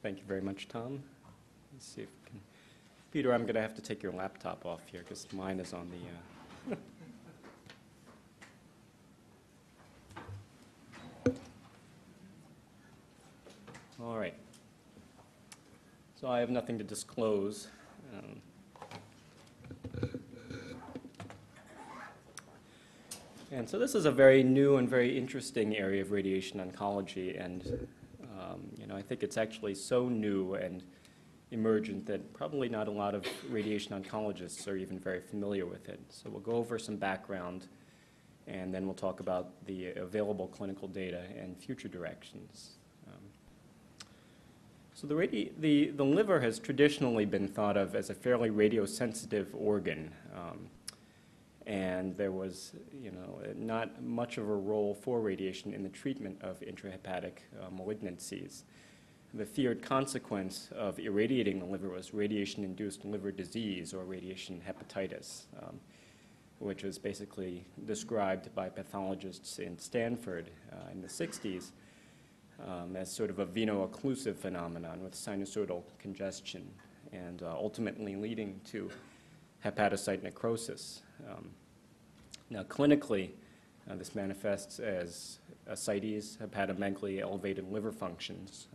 Thank you very much, Tom. Let's see if we can. Peter, I'm going to have to take your laptop off here because mine is on the. All right. So I have nothing to disclose. And so this is a very new and very interesting area of radiation oncology, and I think it's actually so new and emergent that probably not a lot of radiation oncologists are even very familiar with it. So we'll go over some background, and then we'll talk about the available clinical data and future directions. So the liver has traditionally been thought of as a fairly radiosensitive organ. And there was, not much of a role for radiation in the treatment of intrahepatic malignancies. The feared consequence of irradiating the liver was radiation-induced liver disease or radiation hepatitis, which was basically described by pathologists in Stanford in the 60s as sort of a veno-occlusive phenomenon with sinusoidal congestion and ultimately leading to hepatocyte necrosis. Now, clinically, this manifests as ascites, hepatomegaly, elevated liver functions.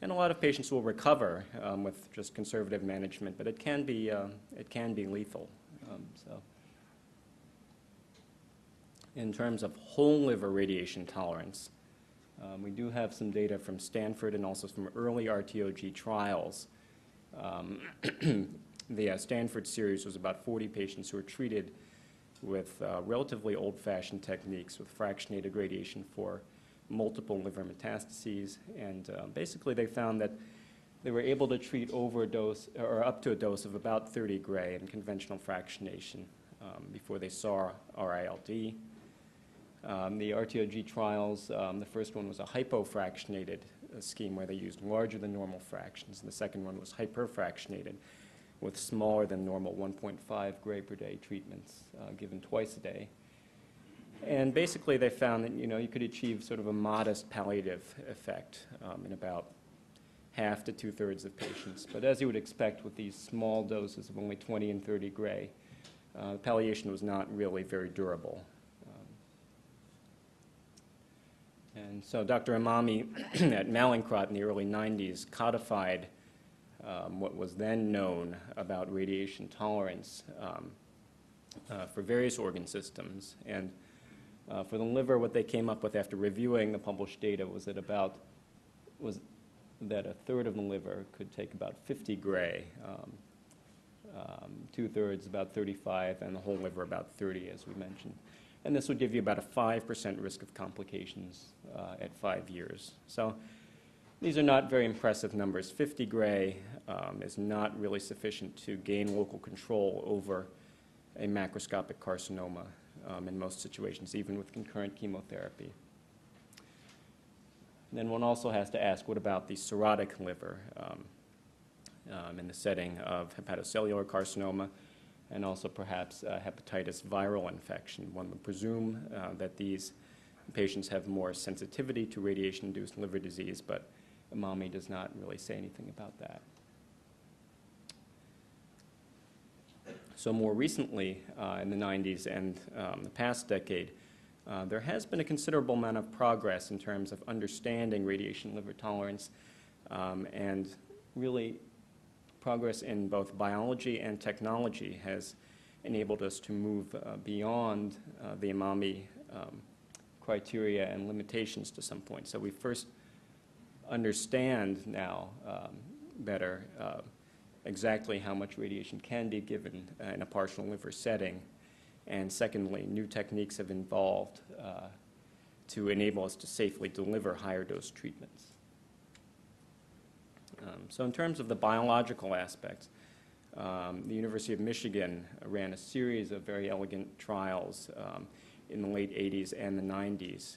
And a lot of patients will recover with just conservative management, but it can be lethal. In terms of whole liver radiation tolerance, we do have some data from Stanford and also from early RTOG trials. The Stanford series was about 40 patients who were treated with relatively old-fashioned techniques with fractionated radiation for multiple liver metastases, and basically they found that they were able to treat over a dose or up to a dose of about 30 gray in conventional fractionation before they saw RILD. The RTOG trials, the first one was a hypofractionated scheme where they used larger than normal fractions, and the second one was hyperfractionated with smaller than normal 1.5 gray per day treatments given twice a day. And basically they found that you could achieve sort of a modest palliative effect in about half to two-thirds of patients. But as you would expect with these small doses of only 20 and 30 gray, palliation was not really very durable. And so Dr. Imami at Mallinckrodt in the early 90s codified what was then known about radiation tolerance for various organ systems. And for the liver, what they came up with after reviewing the published data was that that a third of the liver could take about 50 gray, two-thirds about 35, and the whole liver about 30, as we mentioned. And this would give you about a 5% risk of complications at 5 years. So these are not very impressive numbers. 50 gray is not really sufficient to gain local control over a macroscopic carcinoma in most situations, even with concurrent chemotherapy. And then one also has to ask, what about the cirrhotic liver in the setting of hepatocellular carcinoma and also perhaps hepatitis viral infection? One would presume that these patients have more sensitivity to radiation-induced liver disease, but Imami does not really say anything about that. So more recently, in the 90s and the past decade, there has been a considerable amount of progress in terms of understanding radiation liver tolerance and really progress in both biology and technology has enabled us to move beyond the Imami criteria and limitations to some point. So we first understand now better exactly how much radiation can be given in a partial liver setting. And secondly, new techniques have evolved to enable us to safely deliver higher dose treatments. So in terms of the biological aspects, the University of Michigan ran a series of very elegant trials in the late 80s and the 90s.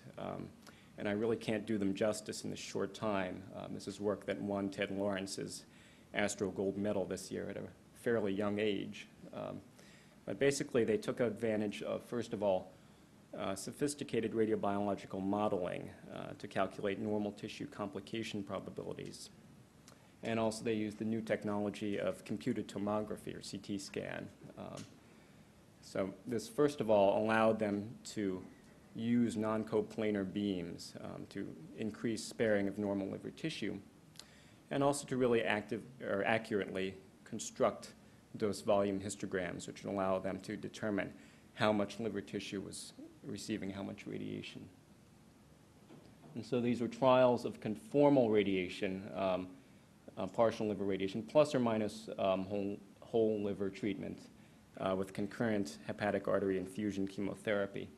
And I really can't do them justice in this short time. This is work that won Ted Lawrence's Astro Gold Medal this year at a fairly young age. But basically, they took advantage of, first of all, sophisticated radiobiological modeling to calculate normal tissue complication probabilities. And also they used the new technology of computed tomography, or CT scan. So this, first of all, allowed them to use non-coplanar beams to increase sparing of normal liver tissue, and also to really accurately construct dose volume histograms, which would allow them to determine how much liver tissue was receiving how much radiation. And so these were trials of conformal radiation, partial liver radiation, plus or minus whole liver treatment with concurrent hepatic artery infusion chemotherapy.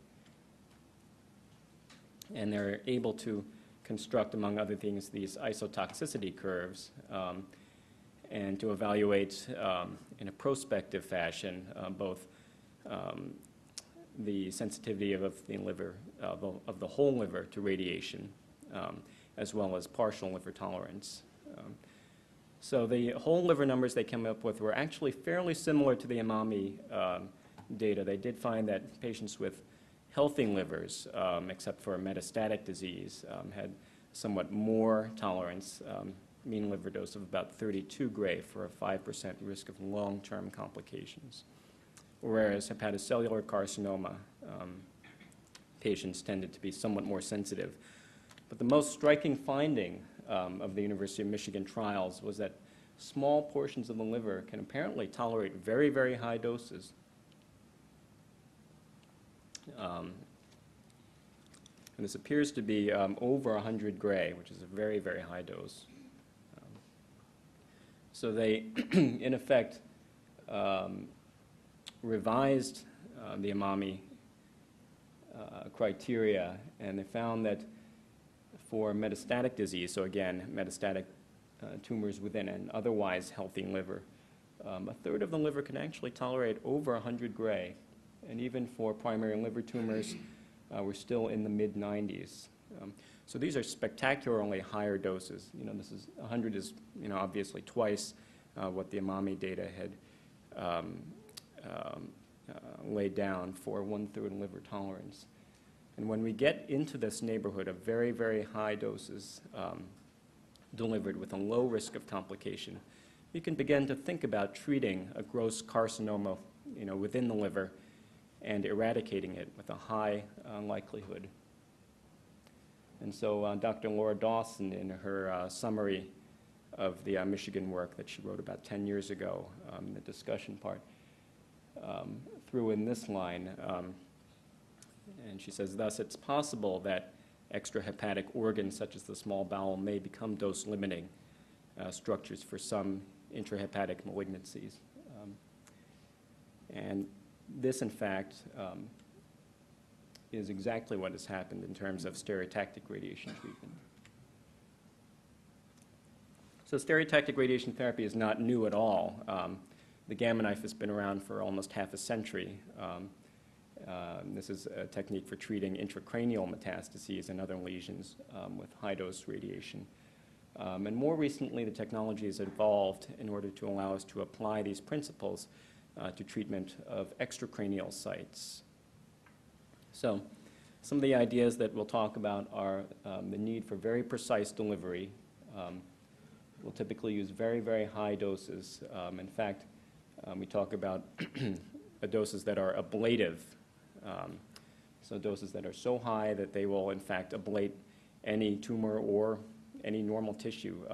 And they're able to construct, among other things, these isotoxicity curves and to evaluate in a prospective fashion both the sensitivity of the liver, of the whole liver to radiation, as well as partial liver tolerance. So the whole liver numbers they came up with were actually fairly similar to the AMAMI data. They did find that patients with healthy livers, except for metastatic disease, had somewhat more tolerance, mean liver dose of about 32 gray for a 5% risk of long-term complications. Whereas hepatocellular carcinoma patients tended to be somewhat more sensitive. But the most striking finding of the University of Michigan trials was that small portions of the liver can apparently tolerate very, very high doses. And this appears to be over 100 gray, which is a very, very high dose. So they, in effect, revised the AMAMI criteria, and they found that for metastatic disease, so again, metastatic tumors within an otherwise healthy liver, a third of the liver can actually tolerate over 100 gray. And even for primary liver tumors, we're still in the mid-90s. So these are spectacularly higher doses. You know, 100 is, obviously twice what the AMAMI data had laid down for 1/3 liver tolerance. And when we get into this neighborhood of very, very high doses delivered with a low risk of complication, you can begin to think about treating a gross carcinoma, within the liver and eradicating it with a high likelihood. And so Dr. Laura Dawson, in her summary of the Michigan work that she wrote about 10 years ago, in the discussion part, threw in this line, and she says, thus it's possible that extrahepatic organs such as the small bowel may become dose-limiting structures for some intrahepatic malignancies. And this, in fact, is exactly what has happened in terms of stereotactic radiation treatment. So stereotactic radiation therapy is not new at all. The gamma knife has been around for almost half a century. This is a technique for treating intracranial metastases and other lesions with high-dose radiation. And more recently, the technology has evolved in order to allow us to apply these principles to treatment of extracranial sites. So some of the ideas that we'll talk about are the need for very precise delivery. We'll typically use very, very high doses. In fact, we talk about doses that are ablative, so doses that are so high that they will, in fact, ablate any tumor or any normal tissue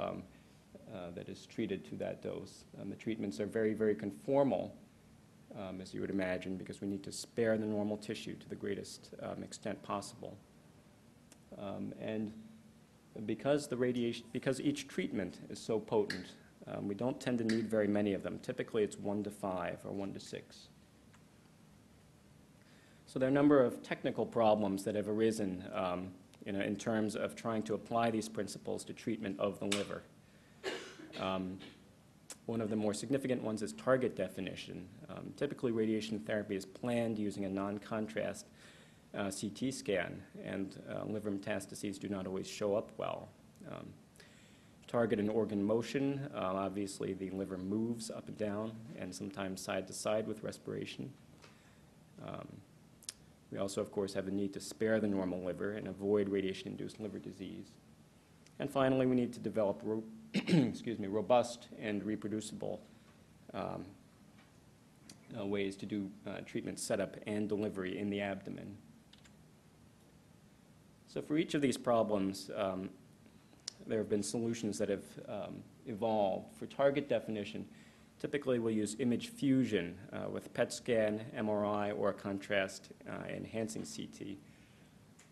that is treated to that dose. The treatments are very, very conformal, as you would imagine, because we need to spare the normal tissue to the greatest extent possible. And because each treatment is so potent, we don't tend to need very many of them. Typically, it's 1 to 5 or 1 to 6. So there are a number of technical problems that have arisen in terms of trying to apply these principles to treatment of the liver. One of the more significant ones is target definition. Typically, radiation therapy is planned using a non-contrast CT scan, and liver metastases do not always show up well. Target and organ motion, obviously the liver moves up and down and sometimes side to side with respiration. We also, of course, have the need to spare the normal liver and avoid radiation-induced liver disease. And finally, we need to develop robust and reproducible ways to do treatment setup and delivery in the abdomen. So for each of these problems, there have been solutions that have evolved. For target definition, typically we'll use image fusion with PET scan, MRI, or contrast enhancing CT.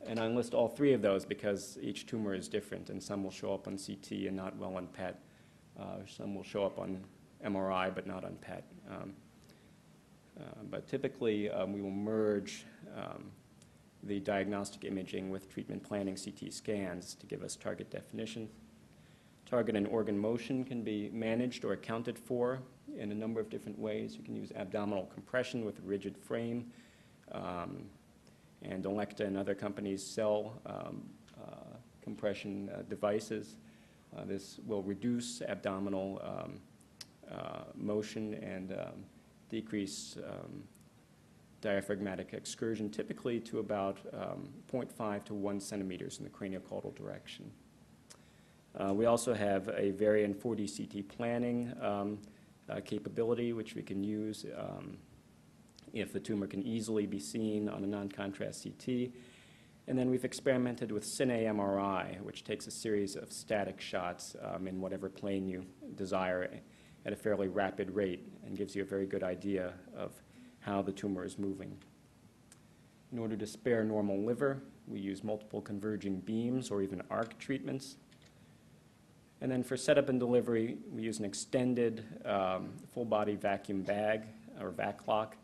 And I list all three of those because each tumor is different, and some will show up on CT and not well on PET. Some will show up on MRI but not on PET. But typically we will merge the diagnostic imaging with treatment planning CT scans to give us target definition. Target and organ motion can be managed or accounted for in a number of different ways. You can use abdominal compression with a rigid frame, and Electa and other companies sell compression devices. This will reduce abdominal motion and decrease diaphragmatic excursion, typically to about 0.5 to 1 centimeters in the craniocaudal direction. We also have a Varian 4D CT planning capability, which we can use if the tumor can easily be seen on a non-contrast CT. And then we've experimented with Cine MRI, which takes a series of static shots in whatever plane you desire at a fairly rapid rate and gives you a very good idea of how the tumor is moving. In order to spare normal liver, we use multiple converging beams or even arc treatments. And then for setup and delivery, we use an extended full-body vacuum bag or vac lock,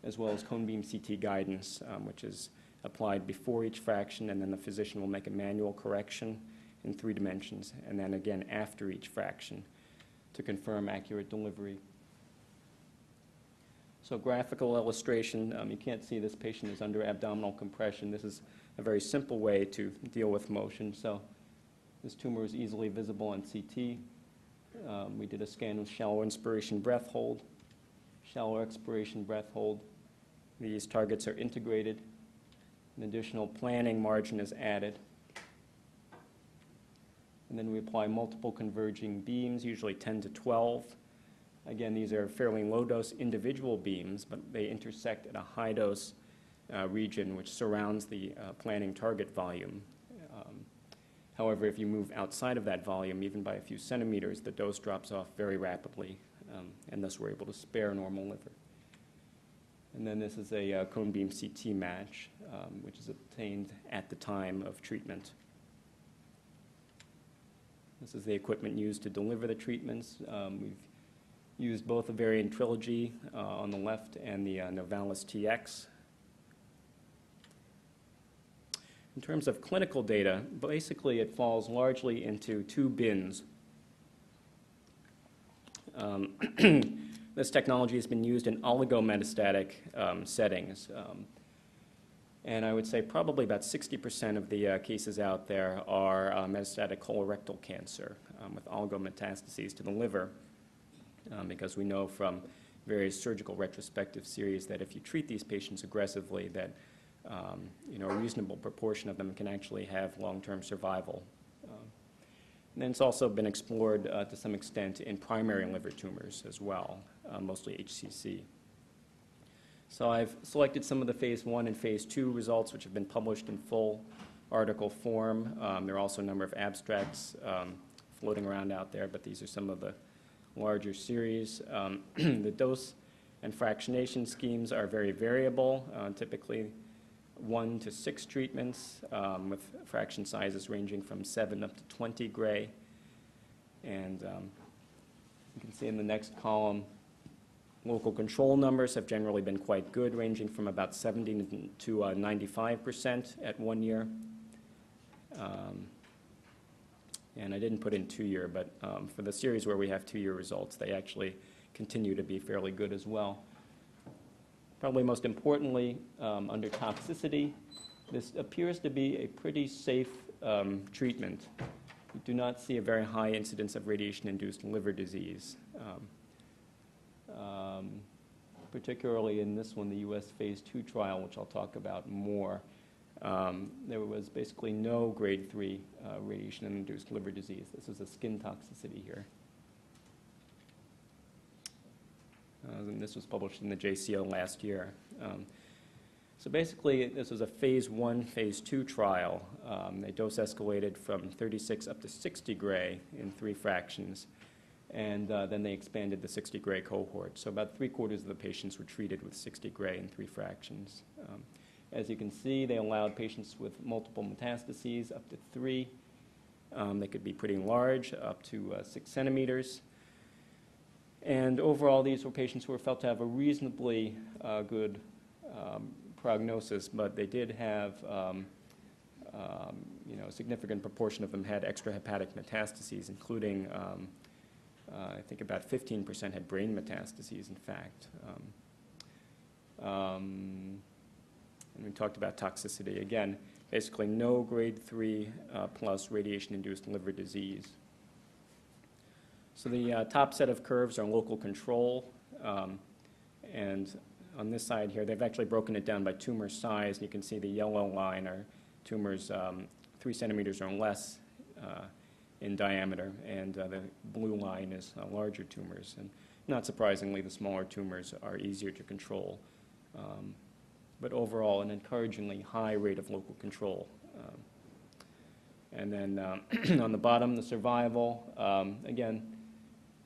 as well as cone beam CT guidance, which is applied before each fraction, and then the physician will make a manual correction in 3 dimensions, and then again after each fraction to confirm accurate delivery. So graphical illustration, you can't see this patient is under abdominal compression. This is a very simple way to deal with motion. So this tumor is easily visible on CT. We did a scan with shallow inspiration breath hold, shallow expiration breath hold. These targets are integrated. An additional planning margin is added. And then we apply multiple converging beams, usually 10 to 12. Again, these are fairly low-dose individual beams, but they intersect at a high-dose region which surrounds the planning target volume. However, if you move outside of that volume, even by a few centimeters, the dose drops off very rapidly, and thus we're able to spare normal liver. And then this is a cone beam CT match, which is obtained at the time of treatment. This is the equipment used to deliver the treatments. We've used both the Varian Trilogy on the left and the Novalis TX. In terms of clinical data, basically it falls largely into 2 bins. This technology has been used in oligometastatic settings. And I would say probably about 60% of the cases out there are metastatic colorectal cancer with oligometastases to the liver, because we know from various surgical retrospective series that if you treat these patients aggressively, that a reasonable proportion of them can actually have long-term survival. And then it's also been explored to some extent in primary liver tumors as well, mostly HCC. So I've selected some of the phase 1 and phase 2 results which have been published in full article form. There are also a number of abstracts floating around out there, but these are some of the larger series. The dose and fractionation schemes are very variable, typically 1 to 6 treatments with fraction sizes ranging from 7 up to 20 gray. And you can see in the next column, local control numbers have generally been quite good, ranging from about 70 to 95% at 1 year. And I didn't put in 2-year, but for the series where we have 2-year results, they actually continue to be fairly good as well. Probably most importantly, under toxicity, this appears to be a pretty safe treatment. We do not see a very high incidence of radiation-induced liver disease, particularly in this one, the US phase 2 trial, which I'll talk about more, there was basically no grade 3 radiation-induced liver disease. This is a skin toxicity here. And this was published in the JCO last year. So basically, this was a phase 1, phase 2 trial. They dose escalated from 36 up to 60 gray in 3 fractions. And then they expanded the 60 gray cohort. So about 3/4 of the patients were treated with 60 gray in 3 fractions. As you can see, they allowed patients with multiple metastases up to 3. They could be pretty large, up to 6 centimeters. And overall, these were patients who were felt to have a reasonably good prognosis, but they did have, a significant proportion of them had extrahepatic metastases, including, I think about 15% had brain metastases, in fact. And we talked about toxicity. Again, basically no grade 3 plus radiation-induced liver disease. So the top set of curves are local control, and on this side here, they've actually broken it down by tumor size. You can see the yellow line are tumors 3 centimeters or less in diameter, and the blue line is larger tumors. And not surprisingly, the smaller tumors are easier to control. But overall, an encouragingly high rate of local control. And then on the bottom, the survival, again,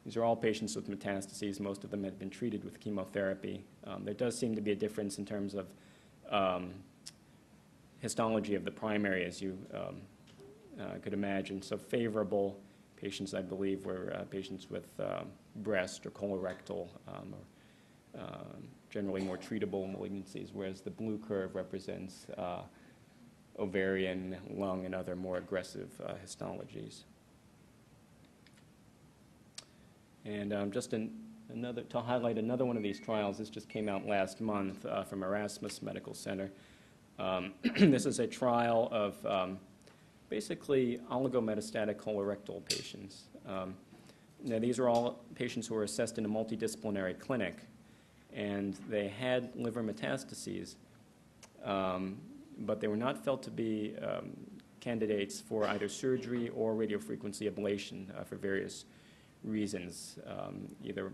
these are all patients with metastases. Most of them had been treated with chemotherapy. There does seem to be a difference in terms of histology of the primary, as you could imagine. So favorable patients, I believe, were patients with breast or colorectal, or generally more treatable malignancies, whereas the blue curve represents ovarian, lung, and other more aggressive histologies. And just to highlight another one of these trials, this just came out last month from Erasmus Medical Center. This is a trial of basically oligometastatic colorectal patients. Now, these are all patients who were assessed in a multidisciplinary clinic, and they had liver metastases, but they were not felt to be candidates for either surgery or radiofrequency ablation for various reasons, either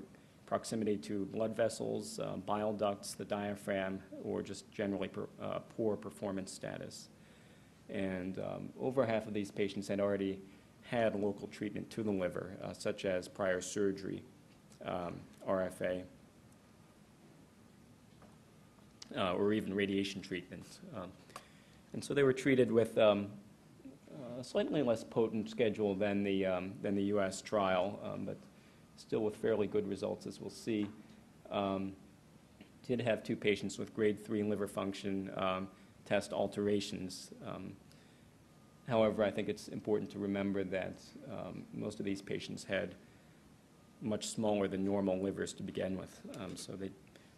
proximity to blood vessels, bile ducts, the diaphragm, or just generally poor performance status. And over half of these patients had already had local treatment to the liver, such as prior surgery, RFA, or even radiation treatment. And so they were treated with a slightly less potent schedule than the U.S. trial, but still with fairly good results, as we'll see. Did have 2 patients with grade 3 liver function test alterations. However, I think it's important to remember that most of these patients had much smaller than normal livers to begin with, so they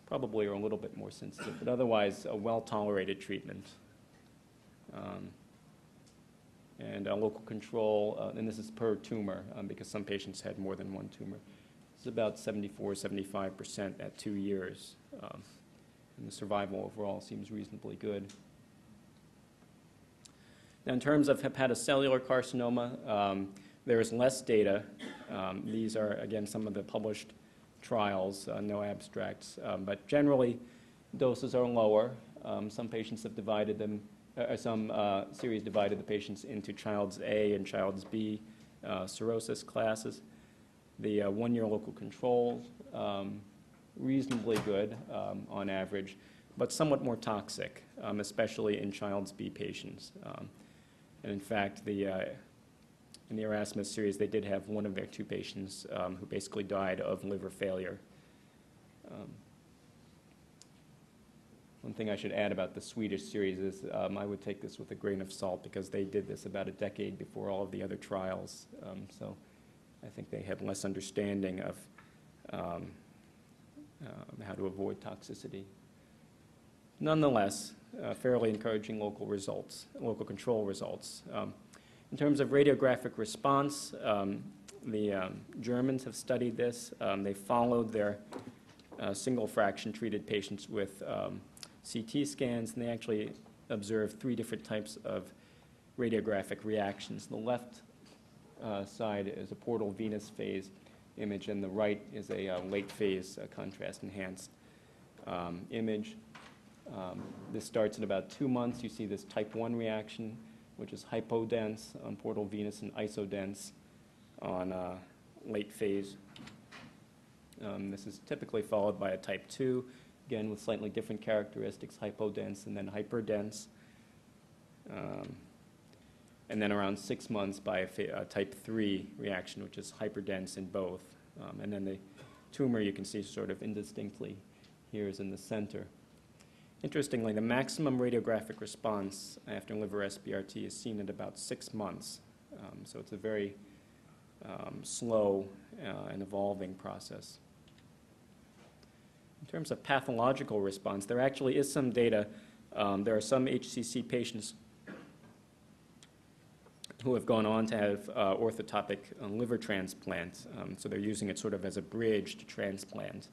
probably are a little bit more sensitive, but otherwise a well-tolerated treatment. And local control, and this is per tumor, because some patients had more than one tumor. It's about 74-75% at 2 years. And the survival overall seems reasonably good. Now, in terms of hepatocellular carcinoma, there is less data. These are, again, some of the published trials, no abstracts, but generally doses are lower. Some patients have divided them, some series divided the patients into Child's A and Child's B cirrhosis classes. The 1-year local control, reasonably good on average, but somewhat more toxic, especially in Child's B patients. And in fact, in the Erasmus series, they did have one of their 2 patients who basically died of liver failure. One thing I should add about the Swedish series is I would take this with a grain of salt because they did this about a decade before all of the other trials. So I think they had less understanding of how to avoid toxicity. Nonetheless, fairly encouraging local control results. In terms of radiographic response, the Germans have studied this. They followed their single fraction treated patients with CT scans, and they actually observed 3 different types of radiographic reactions. The left side is a portal venous phase image, and the right is a late phase contrast enhanced image. This starts in about 2 months. You see this type 1 reaction, which is hypodense on portal venous and isodense on late phase. This is typically followed by a type 2, again with slightly different characteristics, hypodense and then hyperdense. And then around 6 months by a type 3 reaction, which is hyperdense in both. And then the tumor you can see sort of indistinctly here is in the center. Interestingly, the maximum radiographic response after liver SBRT is seen at about 6 months. So it's a very slow and evolving process. In terms of pathological response, there actually is some data. There are some HCC patients who have gone on to have orthotopic liver transplant. So they're using it sort of as a bridge to transplant.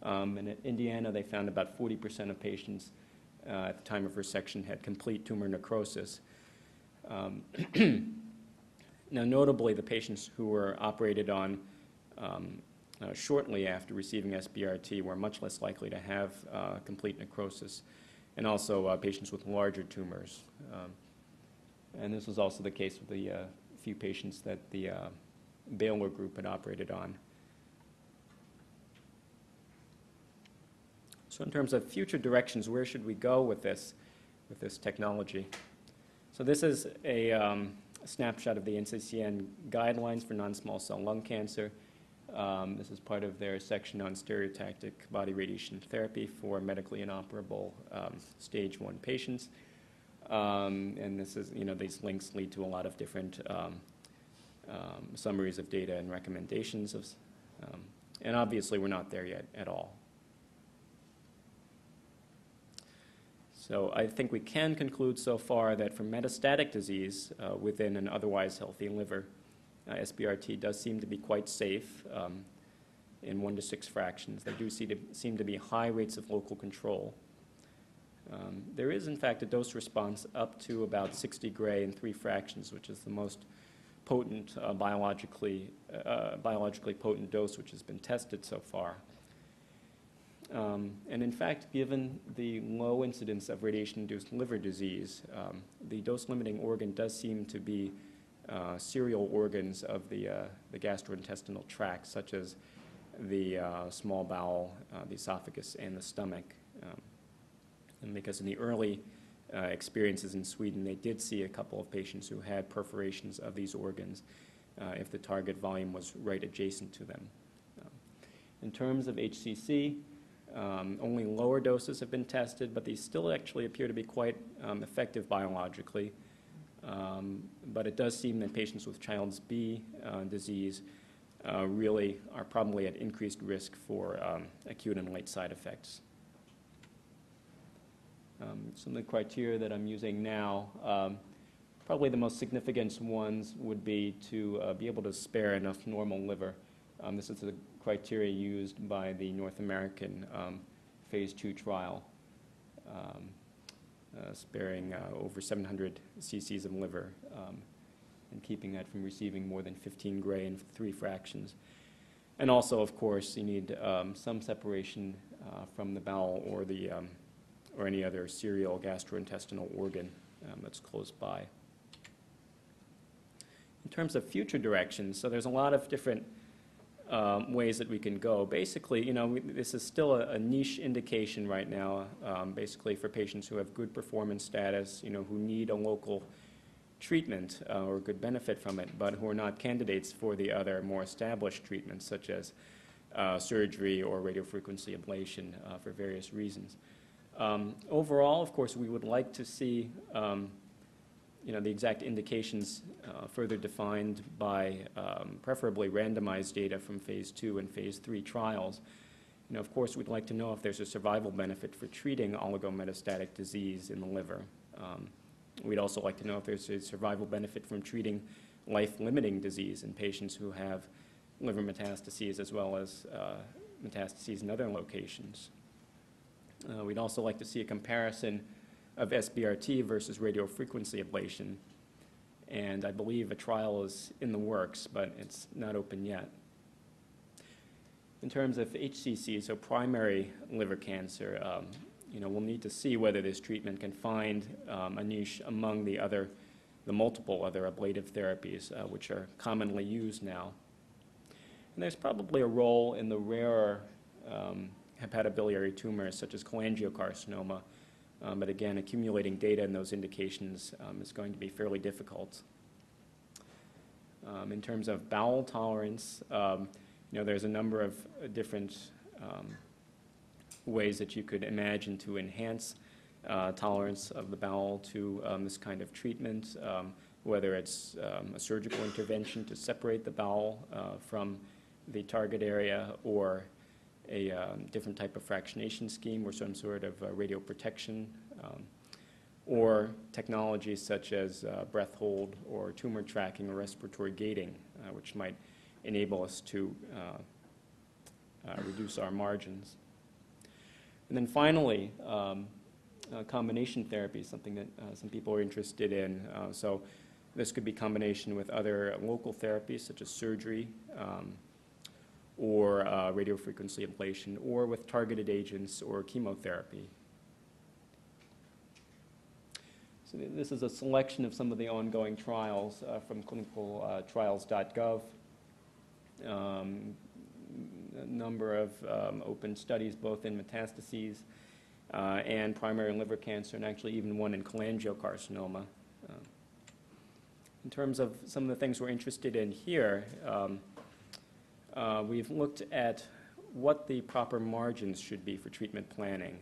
And at Indiana, they found about 40% of patients at the time of resection had complete tumor necrosis. Now, notably, the patients who were operated on shortly after receiving SBRT were much less likely to have complete necrosis, and also patients with larger tumors. And this was also the case with the few patients that the Baylor group had operated on. So in terms of future directions, where should we go with this technology? So this is a snapshot of the NCCN guidelines for non-small cell lung cancer. This is part of their section on stereotactic body radiation therapy for medically inoperable stage 1 patients. And this is, these links lead to a lot of different summaries of data and recommendations. And obviously, we're not there yet at all. So I think we can conclude so far that for metastatic disease within an otherwise healthy liver, SBRT does seem to be quite safe in 1 to 6 fractions. There do seem to be high rates of local control. There is, in fact, a dose response up to about 60 gray in 3 fractions, which is the most potent, biologically potent dose which has been tested so far. And in fact, given the low incidence of radiation-induced liver disease, the dose-limiting organ does seem to be serial organs of the gastrointestinal tract, such as the small bowel, the esophagus, and the stomach. And because in the early experiences in Sweden, they did see a couple of patients who had perforations of these organs if the target volume was right adjacent to them. In terms of HCC, only lower doses have been tested, but these still actually appear to be quite effective biologically. But it does seem that patients with Child's B disease really are probably at increased risk for acute and late side effects. Some of the criteria that I'm using now, probably the most significant ones would be to be able to spare enough normal liver. This is the criteria used by the North American phase 2 trial, sparing over 700 cc's of liver and keeping that from receiving more than 15 gray in 3 fractions. And also, of course, you need some separation from the bowel or the or any other serial gastrointestinal organ that's close by. In terms of future directions, so there's a lot of different ways that we can go. Basically, this is still a niche indication right now, basically for patients who have good performance status, who need a local treatment or good benefit from it, but who are not candidates for the other more established treatments, such as surgery or radiofrequency ablation for various reasons. Overall, of course, we would like to see the exact indications further defined by preferably randomized data from phase 2 and phase 3 trials. Of course, we'd like to know if there's a survival benefit for treating oligometastatic disease in the liver. We'd also like to know if there's a survival benefit from treating life-limiting disease in patients who have liver metastases as well as metastases in other locations. We'd also like to see a comparison of SBRT versus radiofrequency ablation. And I believe a trial is in the works, but it's not open yet. In terms of HCC, so primary liver cancer, we'll need to see whether this treatment can find a niche among the multiple other ablative therapies, which are commonly used now. And there's probably a role in the rarer hepatobiliary tumors, such as cholangiocarcinoma, but again, accumulating data in those indications is going to be fairly difficult. In terms of bowel tolerance, there's a number of different ways that you could imagine to enhance tolerance of the bowel to this kind of treatment, whether it's a surgical intervention to separate the bowel from the target area, or a different type of fractionation scheme, or some sort of radioprotection, or technologies such as breath hold or tumor tracking or respiratory gating, which might enable us to reduce our margins. And then finally, combination therapy is something that some people are interested in. So this could be combination with other local therapies such as surgery, or radiofrequency ablation, or with targeted agents or chemotherapy. So this is a selection of some of the ongoing trials from clinicaltrials.gov. A number of open studies, both in metastases and primary liver cancer, and actually even one in cholangiocarcinoma. In terms of some of the things we're interested in here, we've looked at what the proper margins should be for treatment planning.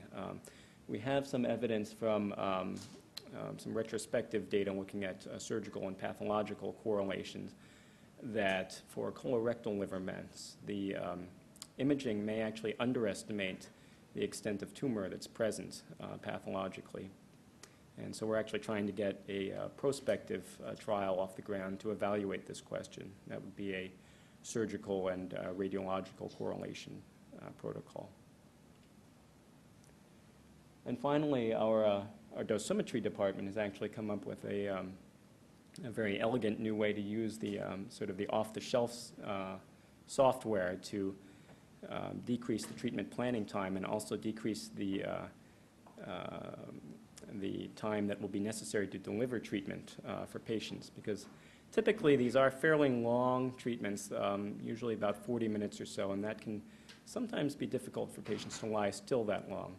We have some evidence from some retrospective data looking at surgical and pathological correlations that for colorectal liver mets, the imaging may actually underestimate the extent of tumor that's present pathologically. And so we're actually trying to get a prospective trial off the ground to evaluate this question. That would be a surgical and radiological correlation protocol. And finally, our dosimetry department has actually come up with a very elegant new way to use the sort of the off-the-shelf software to decrease the treatment planning time, and also decrease the time that will be necessary to deliver treatment for patients, because typically these are fairly long treatments, usually about 40 minutes or so, and that can sometimes be difficult for patients to lie still that long.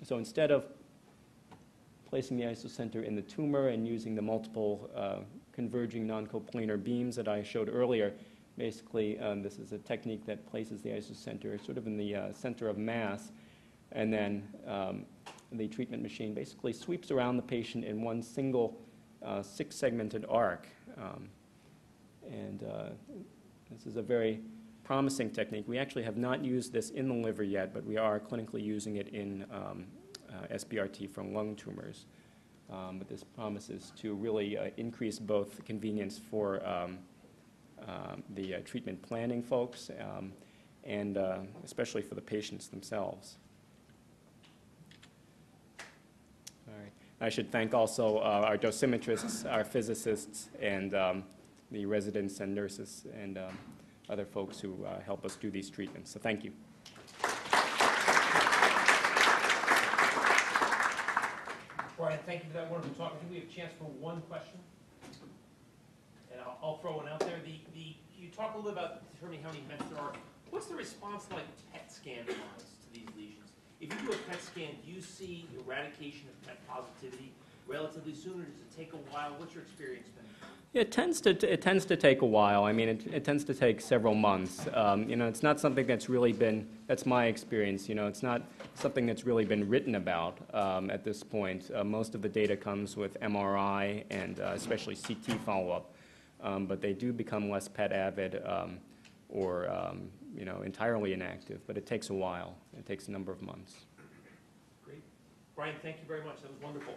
So instead of placing the isocenter in the tumor and using the multiple converging non-coplanar beams that I showed earlier, basically this is a technique that places the isocenter sort of in the center of mass, and then the treatment machine basically sweeps around the patient in one single 6-segmented arc. This is a very promising technique. We actually have not used this in the liver yet, but we are clinically using it in SBRT for lung tumors. But this promises to really increase both convenience for the treatment planning folks and especially for the patients themselves. All right. I should thank also our dosimetrists, our physicists, and the residents and nurses and other folks who help us do these treatments. So thank you. Bryan, thank you for that wonderful talk. I think we have a chance for one question. And I'll throw one out there. You talk a little bit about determining how many mets there are. What's the response like PET scan-wise to these lesions? If you do a PET scan, do you see eradication of PET positivity relatively soon, or does it take a while? What's your experience been? It tends to take a while. I mean, it tends to take several months. It's not something that's really been, that's my experience, it's not something that's really been written about at this point. Most of the data comes with MRI and especially CT follow-up, but they do become less PET avid or entirely inactive, but it takes a while. It takes a number of months. Great. Bryan, thank you very much. That was wonderful.